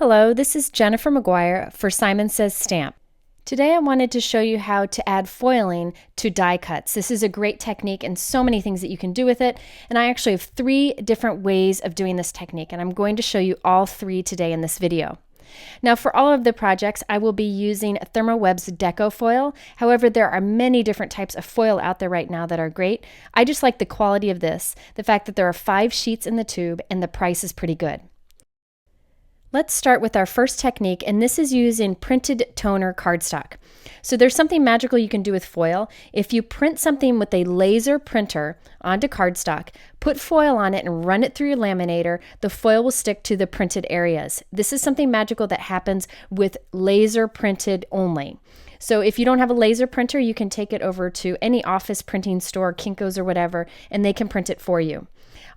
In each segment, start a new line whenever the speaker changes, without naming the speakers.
Hello, this is Jennifer McGuire for Simon Says Stamp. Today I wanted to show you how to add foiling to die cuts. This is a great technique and so many things that you can do with it. And I actually have 3 different ways of doing this technique, and I'm going to show you all 3 today in this video. Now, for all of the projects, I will be using ThermoWeb's Deco foil. However, there are many different types of foil out there right now that are great. I just like the quality of this, the fact that there are 5 sheets in the tube, and the price is pretty good. Let's start with our first technique, and this is using printed toner cardstock. So there's something magical you can do with foil. If you print something with a laser printer onto cardstock, put foil on it and run it through your laminator, the foil will stick to the printed areas. This is something magical that happens with laser printed only. So if you don't have a laser printer, you can take it over to any office printing store, Kinko's or whatever, and they can print it for you.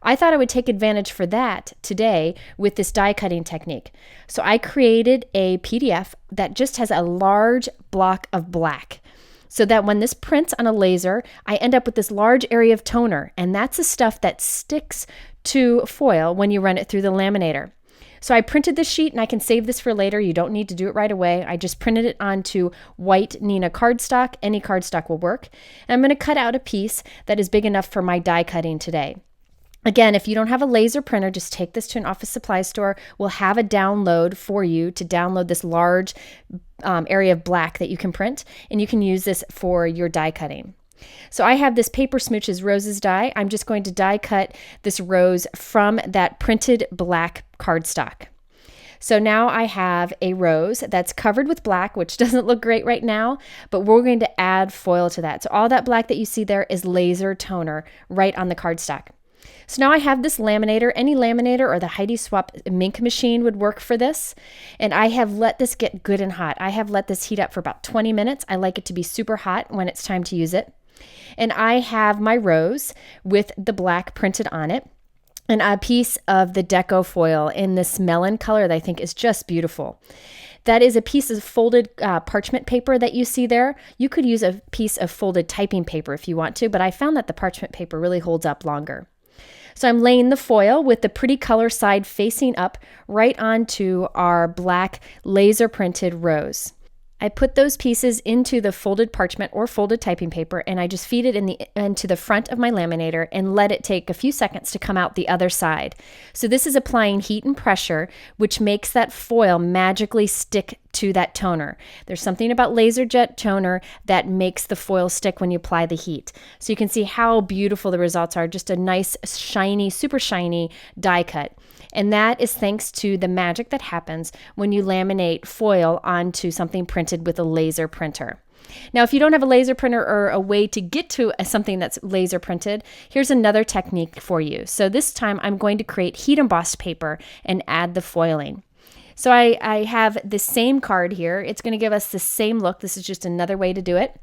I thought I would take advantage for that today with this die cutting technique. So I created a PDF that just has a large block of black, so that when this prints on a laser, I end up with this large area of toner, and that's the stuff that sticks to foil when you run it through the laminator. So I printed this sheet, and I can save this for later. You don't need to do it right away. I just printed it onto white neenah cardstock. Any cardstock will work. And I'm going to cut out a piece that is big enough for my die cutting today. Again, if you don't have a laser printer, just take this to an office supply store. We'll have a download for you to download this large area of black that you can print, and you can use this for your die cutting. So I have this Paper Smooches Roses die. I'm just going to die cut this rose from that printed black cardstock. So now I have a rose that's covered with black, which doesn't look great right now, but we're going to add foil to that. So all that black that you see there is laser toner right on the cardstock. So now I have this laminator. Any laminator or the Heidi Swapp Mink machine would work for this. And I have let this get good and hot. I have let this heat up for about 20 minutes. I like it to be super hot when it's time to use it. And I have my rose with the black printed on it, and a piece of the Deco foil in this melon color that I think is just beautiful. That is a piece of folded parchment paper that you see there. You could use a piece of folded typing paper if you want to, but I found that the parchment paper really holds up longer. So I'm laying the foil with the pretty color side facing up right onto our black laser printed rose. I put those pieces into the folded parchment or folded typing paper, and I just feed it into the front of my laminator and let it take a few seconds to come out the other side. So this is applying heat and pressure, which makes that foil magically stick to that toner. There's something about laser jet toner that makes the foil stick when you apply the heat. So you can see how beautiful the results are. Just a nice, shiny, super shiny die cut. And that is thanks to the magic that happens when you laminate foil onto something printed with a laser printer. Now, if you don't have a laser printer or a way to get to something that's laser printed, here's another technique for you. So this time I'm going to create heat embossed paper and add the foiling. So I have the same card here. It's going to give us the same look. This is just another way to do it.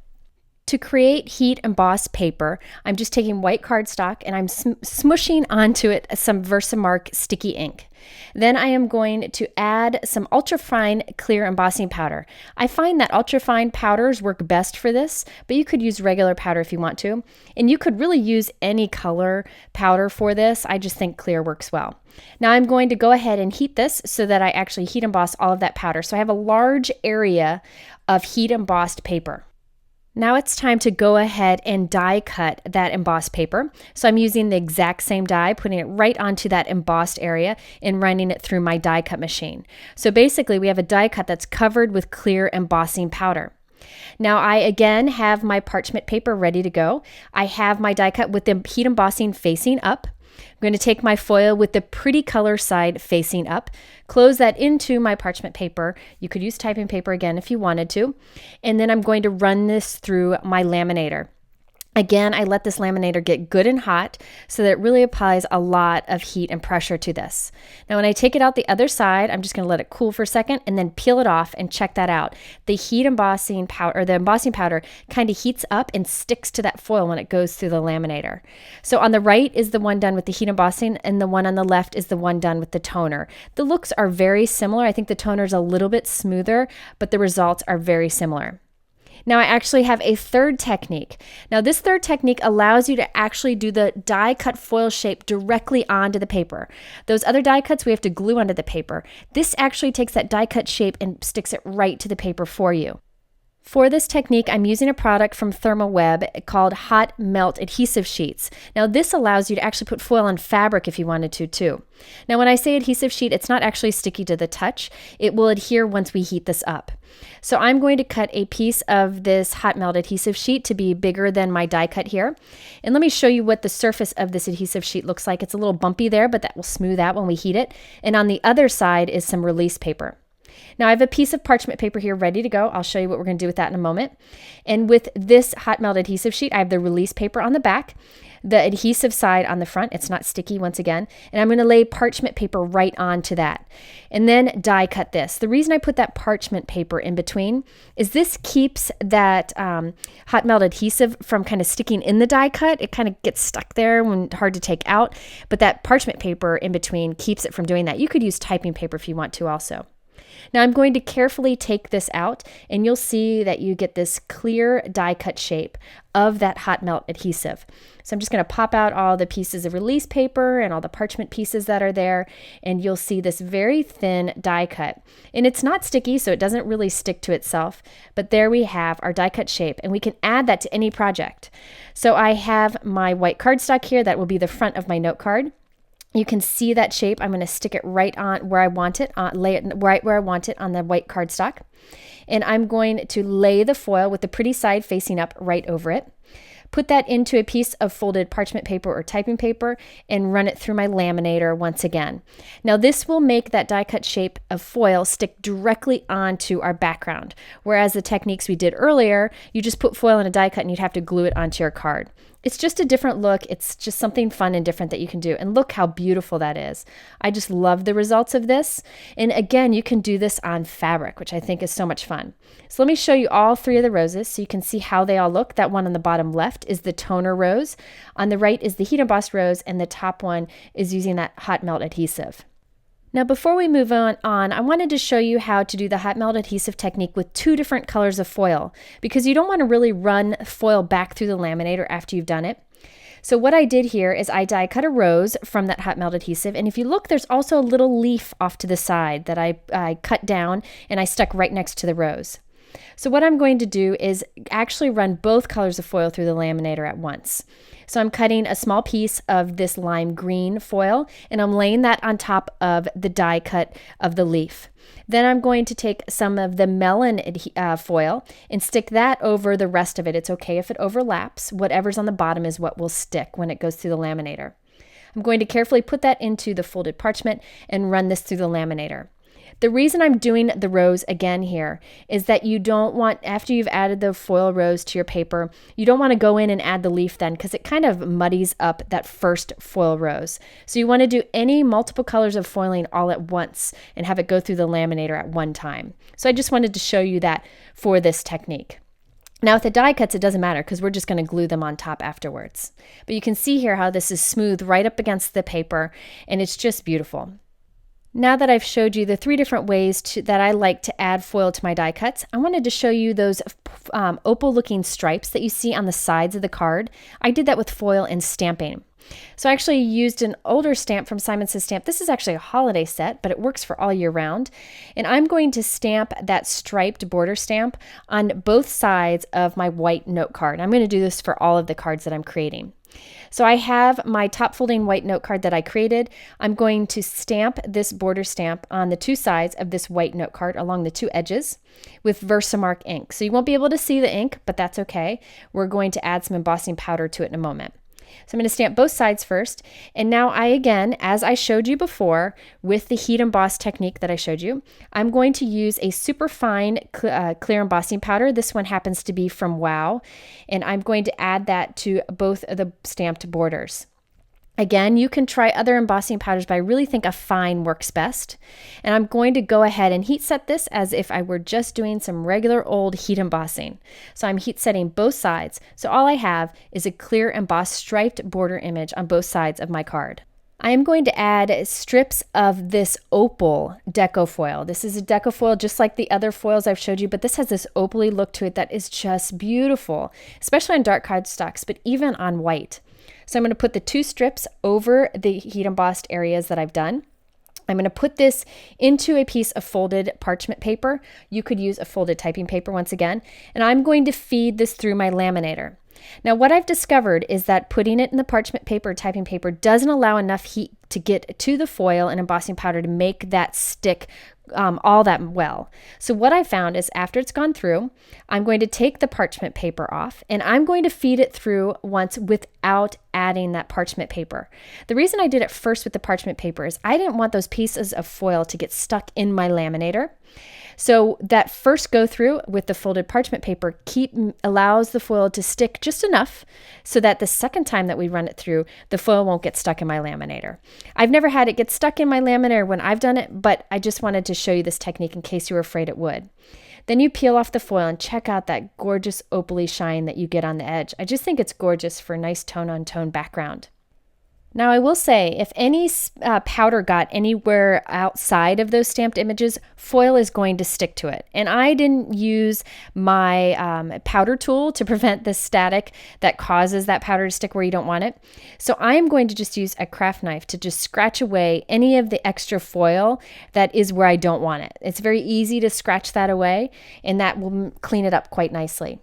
To create heat embossed paper, I'm just taking white cardstock and I'm smushing onto it some Versamark sticky ink. Then I am going to add some ultrafine clear embossing powder. I find that ultrafine powders work best for this, but you could use regular powder if you want to. And you could really use any color powder for this. I just think clear works well. Now I'm going to go ahead and heat this so that I actually heat emboss all of that powder. So I have a large area of heat embossed paper. Now it's time to go ahead and die cut that embossed paper. So I'm using the exact same die, putting it right onto that embossed area and running it through my die cut machine. So basically we have a die cut that's covered with clear embossing powder. Now I again have my parchment paper ready to go. I have my die cut with the heat embossing facing up. I'm going to take my foil with the pretty color side facing up, close that into my parchment paper. You could use typing paper again if you wanted to. And then I'm going to run this through my laminator. Again, I let this laminator get good and hot so that it really applies a lot of heat and pressure to this. Now, when I take it out the other side, I'm just going to let it cool for a second and then peel it off and check that out. The heat embossing powder, or the embossing powder, kind of heats up and sticks to that foil when it goes through the laminator. So on the right is the one done with the heat embossing, and the one on the left is the one done with the toner. The looks are very similar. I think the toner is a little bit smoother, but the results are very similar. Now I actually have a third technique. Now this third technique allows you to actually do the die cut foil shape directly onto the paper. Those other die cuts we have to glue onto the paper. This actually takes that die cut shape and sticks it right to the paper for you. For this technique, I'm using a product from ThermalWeb called Hot Melt Adhesive Sheets. Now this allows you to actually put foil on fabric if you wanted to too. Now when I say adhesive sheet, it's not actually sticky to the touch. It will adhere once we heat this up. So I'm going to cut a piece of this hot melt adhesive sheet to be bigger than my die cut here. And let me show you what the surface of this adhesive sheet looks like. It's a little bumpy there, but that will smooth out when we heat it. And on the other side is some release paper. Now I have a piece of parchment paper here ready to go. I'll show you what we're going to do with that in a moment. And with this hot melt adhesive sheet, I have the release paper on the back, the adhesive side on the front. It's not sticky once again. And I'm going to lay parchment paper right onto that and then die cut this. The reason I put that parchment paper in between is this keeps that hot melt adhesive from kind of sticking in the die cut. It kind of gets stuck there when hard to take out, but that parchment paper in between keeps it from doing that. You could use typing paper if you want to also. Now I'm going to carefully take this out and you'll see that you get this clear die cut shape of that hot melt adhesive. So I'm just going to pop out all the pieces of release paper and all the parchment pieces that are there, and you'll see this very thin die cut. And it's not sticky, so it doesn't really stick to itself, but there we have our die cut shape, and we can add that to any project. So I have my white cardstock here that will be the front of my note card. You can see that shape. I'm going to stick it right on where I want it, lay it right where I want it on the white cardstock. And I'm going to lay the foil with the pretty side facing up right over it. Put that into a piece of folded parchment paper or typing paper and run it through my laminator once again. Now this will make that die cut shape of foil stick directly onto our background, whereas the techniques we did earlier, you just put foil in a die cut and you'd have to glue it onto your card. It's just a different look. It's just something fun and different that you can do. And look how beautiful that is. I just love the results of this. And again, you can do this on fabric, which I think is so much fun. So let me show you all three of the roses so you can see how they all look. That one on the bottom left is the toner rose. On the right is the heat embossed rose. And the top one is using that hot melt adhesive. Now before we move on, I wanted to show you how to do the hot melt adhesive technique with two different colors of foil, because you don't want to really run foil back through the laminator after you've done it. So what I did here is I die cut a rose from that hot melt adhesive, and if you look, there's also a little leaf off to the side that I cut down and I stuck right next to the rose. So what I'm going to do is actually run both colors of foil through the laminator at once. So I'm cutting a small piece of this lime green foil and I'm laying that on top of the die cut of the leaf. Then I'm going to take some of the melon foil and stick that over the rest of it. It's okay if it overlaps. Whatever's on the bottom is what will stick when it goes through the laminator. I'm going to carefully put that into the folded parchment and run this through the laminator. The reason I'm doing the rose again here is that you don't want, after you've added the foil rose to your paper, you don't want to go in and add the leaf then, because it kind of muddies up that first foil rose. So you want to do any multiple colors of foiling all at once and have it go through the laminator at one time. So I just wanted to show you that for this technique. Now with the die cuts, it doesn't matter because we're just going to glue them on top afterwards. But you can see here how this is smooth right up against the paper, and it's just beautiful. Now that I've showed you the three different ways that I like to add foil to my die cuts, I wanted to show you those opal-looking stripes that you see on the sides of the card. I did that with foil and stamping. So I actually used an older stamp from Simon Says Stamp. This is actually a holiday set, but it works for all year round. And I'm going to stamp that striped border stamp on both sides of my white note card. I'm going to do this for all of the cards that I'm creating. So I have my top folding white note card that I created. I'm going to stamp this border stamp on the two sides of this white note card along the two edges with Versamark ink. So you won't be able to see the ink, but that's okay. We're going to add some embossing powder to it in a moment. So I'm going to stamp both sides first. And now again, as I showed you before with the heat emboss technique that I showed you, I'm going to use a super fine clear embossing powder. This one happens to be from Wow. And I'm going to add that to both of the stamped borders. Again, you can try other embossing powders, but I really think a fine works best. And I'm going to go ahead and heat set this as if I were just doing some regular old heat embossing. So I'm heat setting both sides. So all I have is a clear embossed striped border image on both sides of my card. I am going to add strips of this opal deco foil. This is a deco foil just like the other foils I've showed you, but this has this opally look to it that is just beautiful, especially on dark cardstocks, but even on white. So I'm going to put the 2 strips over the heat embossed areas that I've done. I'm going to put this into a piece of folded parchment paper. You could use a folded typing paper once again, and I'm going to feed this through my laminator. Now, what I've discovered is that putting it in the parchment paper, typing paper, doesn't allow enough heat to get to the foil and embossing powder to make that stick all that well. So what I found is after it's gone through, I'm going to take the parchment paper off and I'm going to feed it through once without adding that parchment paper. The reason I did it first with the parchment paper is I didn't want those pieces of foil to get stuck in my laminator. So that first go through with the folded parchment paper allows the foil to stick just enough so that the second time that we run it through, the foil won't get stuck in my laminator. I've never had it get stuck in my laminator when I've done it, but I just wanted to show you this technique in case you were afraid it would. Then you peel off the foil and check out that gorgeous opaly shine that you get on the edge. I just think it's gorgeous for a nice tone-on-tone background. Now, I will say, if any powder got anywhere outside of those stamped images, foil is going to stick to it. And I didn't use my powder tool to prevent the static that causes that powder to stick where you don't want it. So I'm going to just use a craft knife to just scratch away any of the extra foil that is where I don't want it. It's very easy to scratch that away, and that will clean it up quite nicely.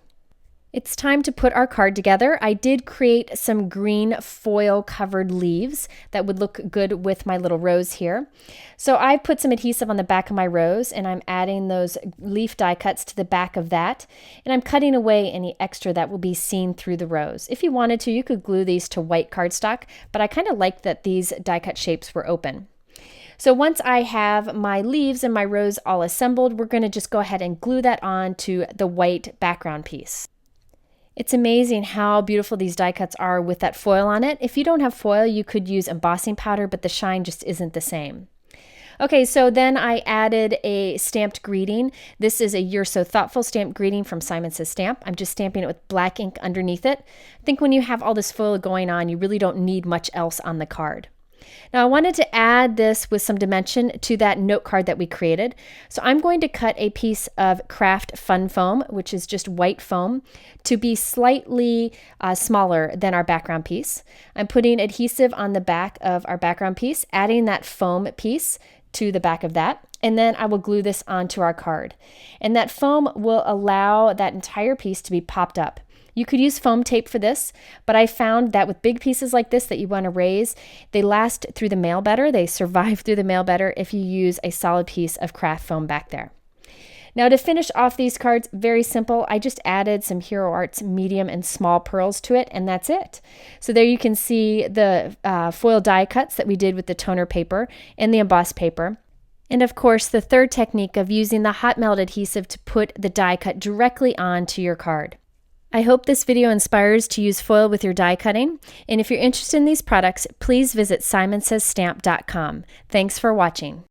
It's time to put our card together. I did create some green foil covered leaves that would look good with my little rose here. So I put some adhesive on the back of my rose and I'm adding those leaf die cuts to the back of that. And I'm cutting away any extra that will be seen through the rose. If you wanted to, you could glue these to white cardstock, but I kind of like that these die cut shapes were open. So once I have my leaves and my rose all assembled, we're going to just go ahead and glue that on to the white background piece. It's amazing how beautiful these die cuts are with that foil on it. If you don't have foil, you could use embossing powder, but the shine just isn't the same. Okay, so then I added a stamped greeting. This is a You're So Thoughtful stamped greeting from Simon Says Stamp. I'm just stamping it with black ink underneath it. I think when you have all this foil going on, you really don't need much else on the card. Now I wanted to add this with some dimension to that note card that we created. So I'm going to cut a piece of craft fun foam, which is just white foam, to be slightly smaller than our background piece. I'm putting adhesive on the back of our background piece, adding that foam piece to the back of that, and then I will glue this onto our card. And that foam will allow that entire piece to be popped up. You could use foam tape for this, but I found that with big pieces like this that you want to raise, they last through the mail better. They survive through the mail better if you use a solid piece of craft foam back there. Now to finish off these cards, very simple. I just added some Hero Arts medium and small pearls to it, and that's it. So there you can see the foil die cuts that we did with the toner paper and the embossed paper. And of course, the third technique of using the hot melt adhesive to put the die cut directly onto your card. I hope this video inspires to use foil with your die cutting. And if you're interested in these products, please visit simonsaysstamp.com. Thanks for watching.